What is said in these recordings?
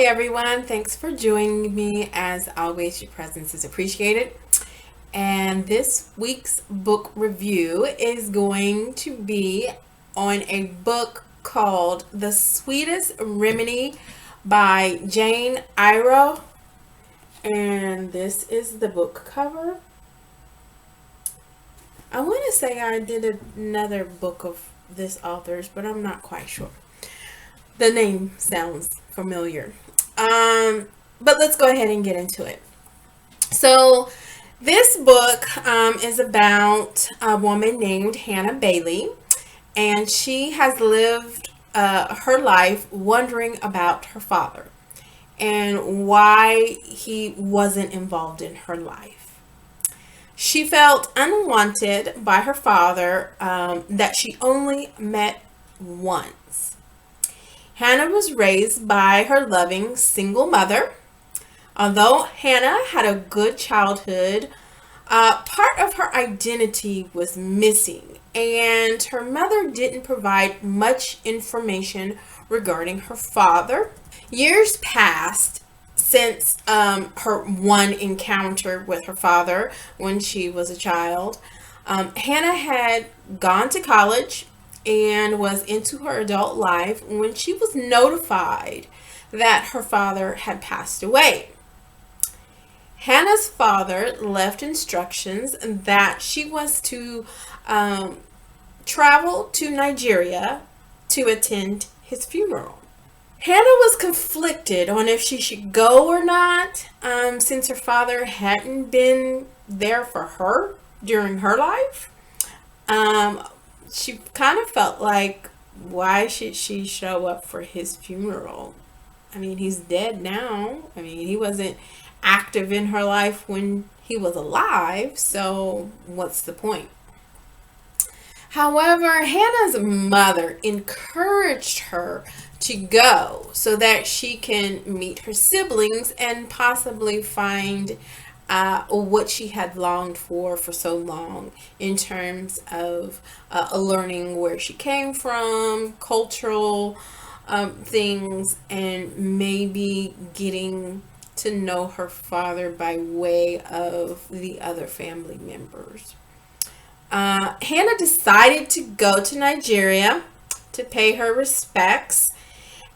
everyone. Thanks for joining me. As always, your presence is appreciated. And this week's book review is going to be on a book called The Sweetest Remedy by Jane Igharo. And this is the book cover. I want to say I did another book of this author's, but I'm not quite sure. The name sounds familiar. But let's go ahead and get into it. So this book is about a woman named Hannah Bailey, and she has lived her life wondering about her father and why he wasn't involved in her life. She felt unwanted by her father that she only met once. Hannah was raised by her loving single mother. Although Hannah had a good childhood, part of her identity was missing, and her mother didn't provide much information regarding her father. Years passed since her one encounter with her father when she was a child. Hannah had gone to college and was into her adult life when she was notified that her father had passed away. Hannah's father left instructions that she was to travel to Nigeria to attend his funeral. Hannah was conflicted on if she should go or not, since her father hadn't been there for her during her life. She kind of felt like, why should she show up for his funeral? I mean, he's dead now. I mean, he wasn't active in her life when he was alive, so what's the point? However, Hannah's mother encouraged her to go so that she can meet her siblings and possibly find what she had longed for so long in terms of learning where she came from, cultural things, and maybe getting to know her father by way of the other family members. Hannah decided to go to Nigeria to pay her respects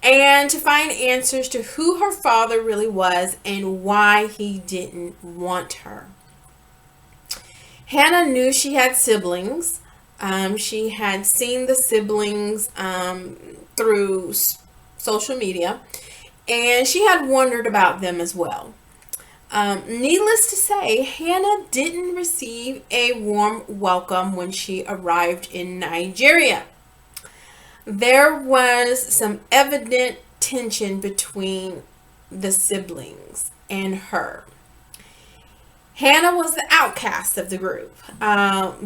and to find answers to who her father really was and why he didn't want her. Hannah knew she had siblings. She had seen the siblings through social media, and she had wondered about them as well. Needless to say, Hannah didn't receive a warm welcome when she arrived in Nigeria. There was some evident tension between the siblings and her. Hannah was the outcast of the group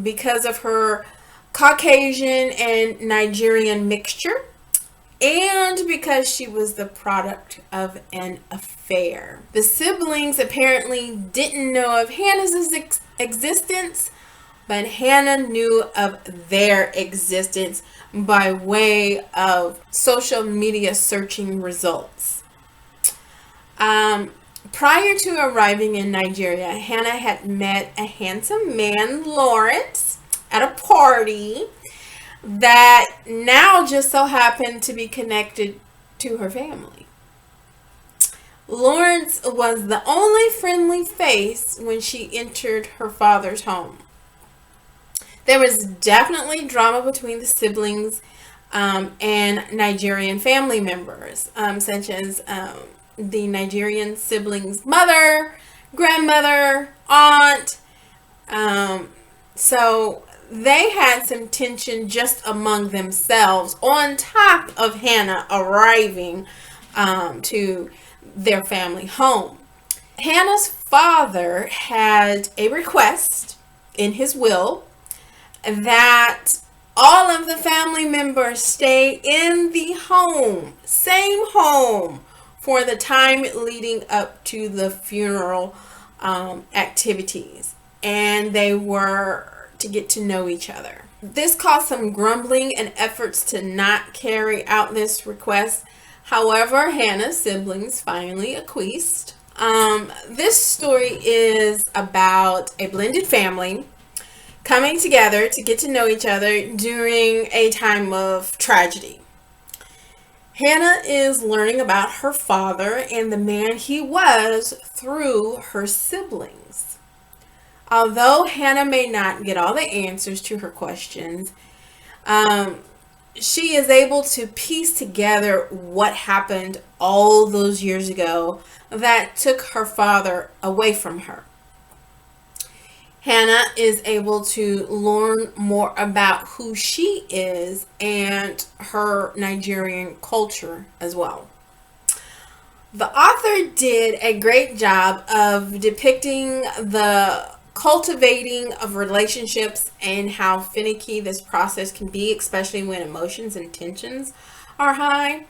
because of her Caucasian and Nigerian mixture, and because she was the product of an affair. The siblings apparently didn't know of Hannah's existence, but Hannah knew of their existence by way of social media searching results. Prior to arriving in Nigeria, Hannah had met a handsome man, Lawrence, at a party that now just so happened to be connected to her family. Lawrence was the only friendly face when she entered her father's home. There was definitely drama between the siblings and Nigerian family members, such as the Nigerian siblings' mother, grandmother, aunt. So they had some tension just among themselves on top of Hannah arriving to their family home. Hannah's father had a request in his will that all of the family members stay in the home, same home, for the time leading up to the funeral activities, and they were to get to know each other. This caused some grumbling and efforts to not carry out this request. However, Hannah's siblings finally acquiesced. This story is about a blended family coming together to get to know each other during a time of tragedy. Hannah is learning about her father and the man he was through her siblings. Although Hannah may not get all the answers to her questions, she is able to piece together what happened all those years ago that took her father away from her. Hannah is able to learn more about who she is and her Nigerian culture as well. The author did a great job of depicting the cultivating of relationships and how finicky this process can be, especially when emotions and tensions are high.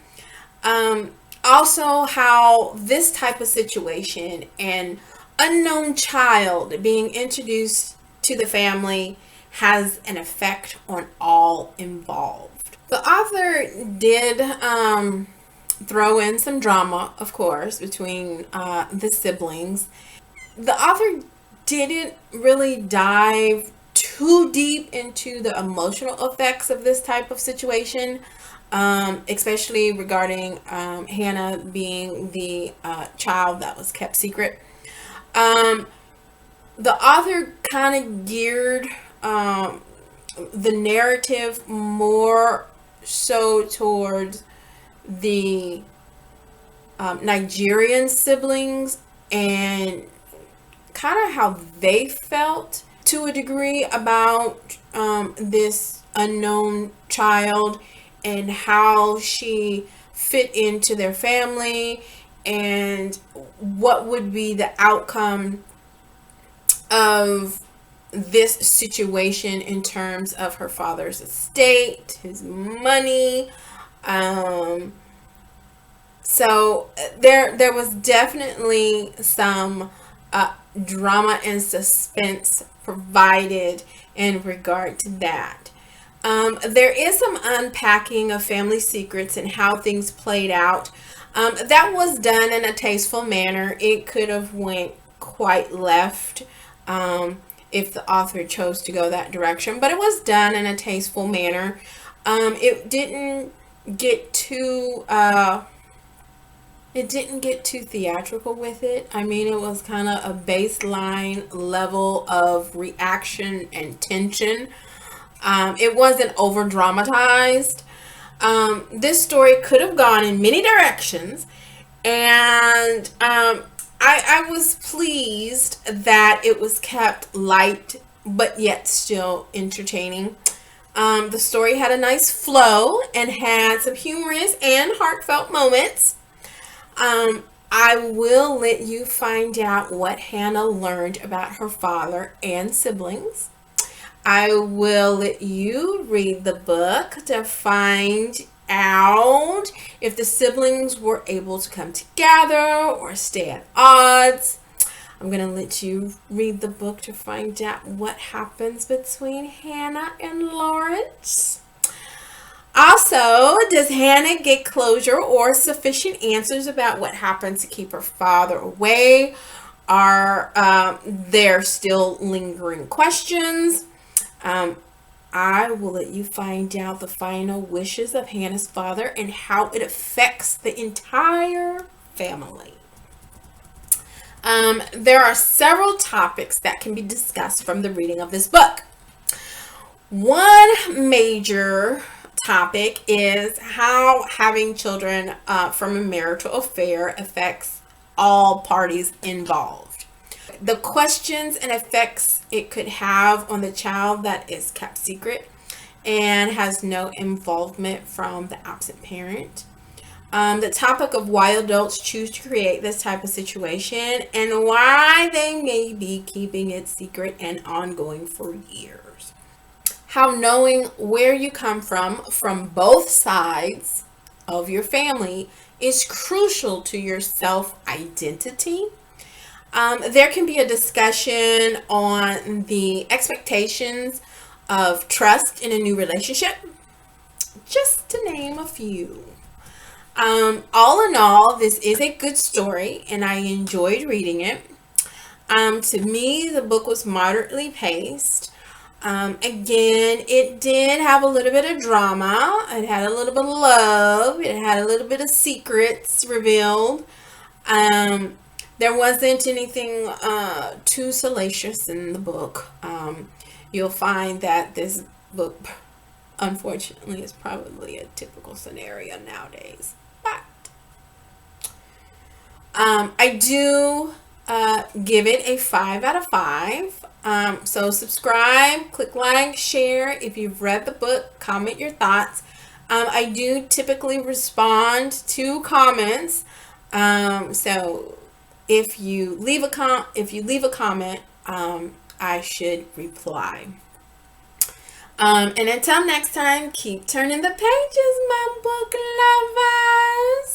Also, how this type of situation and unknown child being introduced to the family has an effect on all involved. The author did throw in some drama, of course, between the siblings. The author didn't really dive too deep into the emotional effects of this type of situation, especially regarding Hannah being the child that was kept secret. The author kind of geared the narrative more so towards the Nigerian siblings and kind of how they felt to a degree about this unknown child and how she fit into their family and what would be the outcome of this situation in terms of her father's estate, his money. So there was definitely some drama and suspense provided in regard to that. There is some unpacking of family secrets and how things played out. That was done in a tasteful manner. It could have went quite left if the author chose to go that direction, but it was done in a tasteful manner. It didn't get too theatrical with it. I mean, it was kind of a baseline level of reaction and tension. It wasn't over dramatized. This story could have gone in many directions, and I was pleased that it was kept light but yet still entertaining. The story had a nice flow and had some humorous and heartfelt moments. I will let you find out what Hannah learned about her father and siblings. I will let you read the book to find out if the siblings were able to come together or stay at odds. I'm going to let you read the book to find out what happens between Hannah and Lawrence. Also, does Hannah get closure or sufficient answers about what happened to keep her father away? Are there still lingering questions? I will let you find out the final wishes of Hannah's father and how it affects the entire family. There are several topics that can be discussed from the reading of this book. One major topic is how having children from a marital affair affects all parties involved. The questions and effects it could have on the child that is kept secret and has no involvement from the absent parent. The topic of why adults choose to create this type of situation and why they may be keeping it secret and ongoing for years. How knowing where you come from both sides of your family is crucial to your self-identity. There can be a discussion on the expectations of trust in a new relationship, just to name a few. All in all, this is a good story, and I enjoyed reading it. To me, the book was moderately paced. Again, it did have a little bit of drama. It had a little bit of love. It had a little bit of secrets revealed. Um, there wasn't anything too salacious in the book. You'll find that this book, unfortunately, is probably a typical scenario nowadays. But I do give it a 5 out of 5. So subscribe, click like, share. If you've read the book, comment your thoughts. I do typically respond to comments. So if you leave a comment, I should reply. And until next time, keep turning the pages, my book lovers.